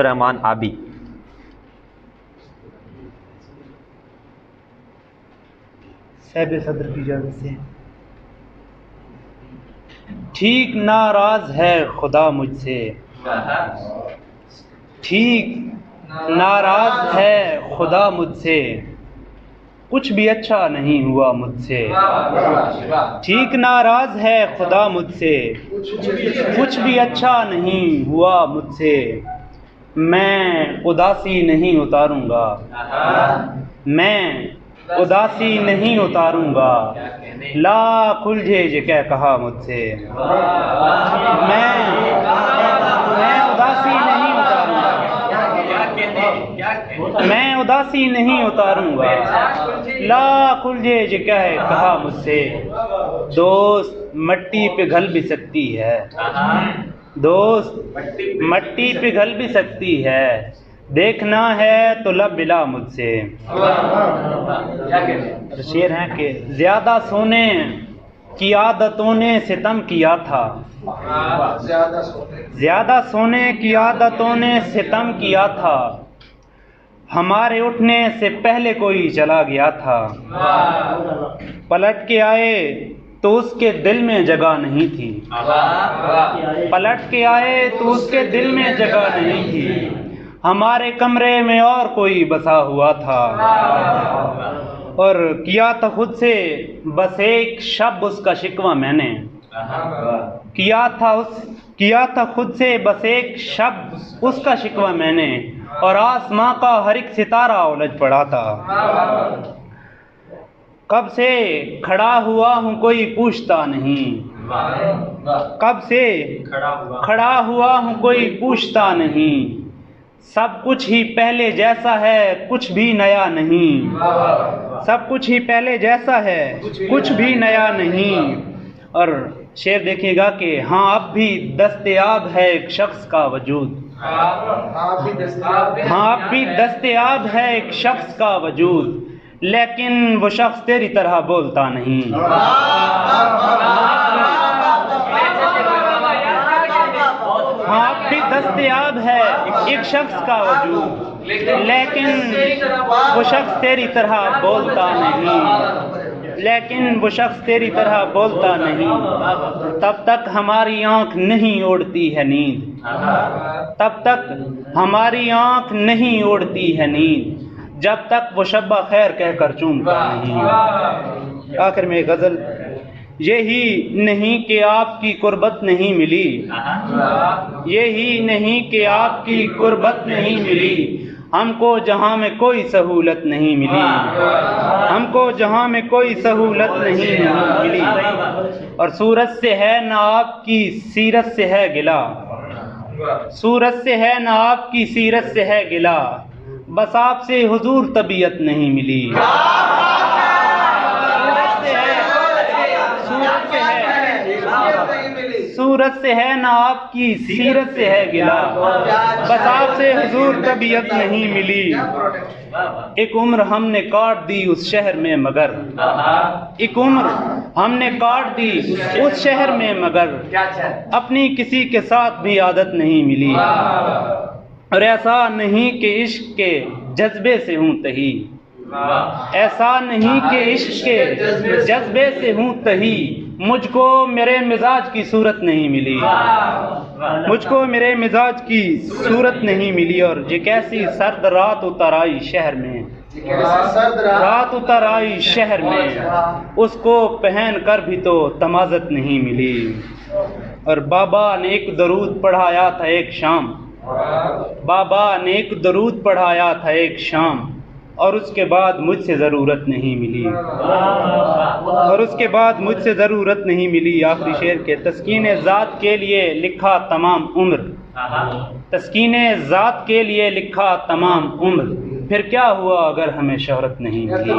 रहमान आबी। साहिब सदर की इजाज़त से। ठीक नाराज है खुदा मुझसे, ठीक नाराज है खुदा मुझसे, कुछ भी अच्छा नहीं हुआ मुझसे। ठीक नाराज है खुदा मुझसे, कुछ भी अच्छा नहीं हुआ मुझसे। मैं उदासी नहीं उतारूंगा, मैं उदासी नहीं उतारूंगा। लाख उलझे जे क्या कहा मुझसे। मैं उदासी नहीं उतारूंगा, मैं उदासी नहीं उतारूंगा। लाख उलझे जे क्या है कहा मुझसे। दोस्त मट्टी पिघल भी सकती है, दोस्त मट्टी पिघल भी सकती है। देखना है तो लब मिला मुझसे। शेर है कि ज्यादा सोने की आदतों ने सितम किया था, ज्यादा सोने की आदतों ने सितम किया था। हमारे उठने से पहले कोई चला गया था। पलट के आए तो उसके दिल में जगह नहीं थी, पलट के आए तो उसके दिल में जगह नहीं थी। हमारे कमरे में और कोई बसा हुआ था, और किया था खुद से बस एक शब्द उसका शिकवा मैंने। किया था खुद से बस एक शब्द उसका शिकवा मैंने, और आसमां का हर एक सितारा उलझ पड़ा था। कब से खड़ा हुआ हूँ कोई पूछता नहीं, कब से खड़ा हुआ हूँ कोई पूछता नहीं। सब कुछ ही पहले जैसा है कुछ भी नया नहीं, सब कुछ ही पहले जैसा है कुछ भी नया नहीं। और शेर देखिएगा कि हाँ अब भी दस्तयाब है एक शख्स का वजूद, हाँ अब भी दस्तयाब है एक शख्स का वजूद, लेकिन वो शख्स तेरी तरह बोलता नहीं। हाँ अब भी दस्तयाब है एक शख्स का वजूद, लेकिन वो शख्स तेरी तरह बोलता नहीं, लेकिन वो शख्स तेरी तरह बोलता नहीं। तब तक हमारी आंख नहीं ओढ़ती है नींद, तब तक हमारी आंख नहीं ओढ़ती है नींद, जब तक वो शब्बा खैर कहकर चूमता नहीं। आखिर में गजल, यही नहीं कि आपकी कुर्बत नहीं मिली, यही नहीं कि आपकी कुर्बत नहीं मिली। हमको जहां में कोई सहूलत नहीं मिली, हमको जहां में कोई सहूलत नहीं मिली। और सूरत से है ना आपकी सीरत से है गिला, सूरत से है ना आपकी सीरत से है गिला, बस आपसे हुजूर तबीयत नहीं मिली। सूरत से है ना आपकी सीरत से है गिला, बस आपसे हुजूर तबीयत नहीं मिली। एक उम्र हमने काट दी उस शहर में मगर, एक उम्र हमने काट दी उस शहर में मगर, अपनी किसी के साथ भी आदत नहीं मिली। और ऐसा नहीं कि इश्क के जज्बे से हूँ तही, ऐसा नहीं कि इश्क के जज्बे से हूँ तही, मुझको मेरे मिजाज की सूरत नहीं मिली, मुझको मेरे मिजाज की सूरत नहीं मिली। और ये कैसी सर्द रात उतर आई शहर में, रात उतर आई शहर में, उसको पहन कर भी तो तमाज़त नहीं मिली। और बाबा ने एक दरूद पढ़ाया था एक शाम, बाबा ने एक दरूद पढ़ाया था एक शाम, और उसके बाद मुझसे ज़रूरत नहीं मिली, और उसके बाद मुझसे ज़रूरत नहीं मिली। आखिरी शेर के, तस्कीने ज़ात के लिए लिखा तमाम उम्र, तस्कीने ज़ात के लिए लिखा तमाम उम्र, फिर क्या हुआ अगर हमें शोहरत नहीं मिली।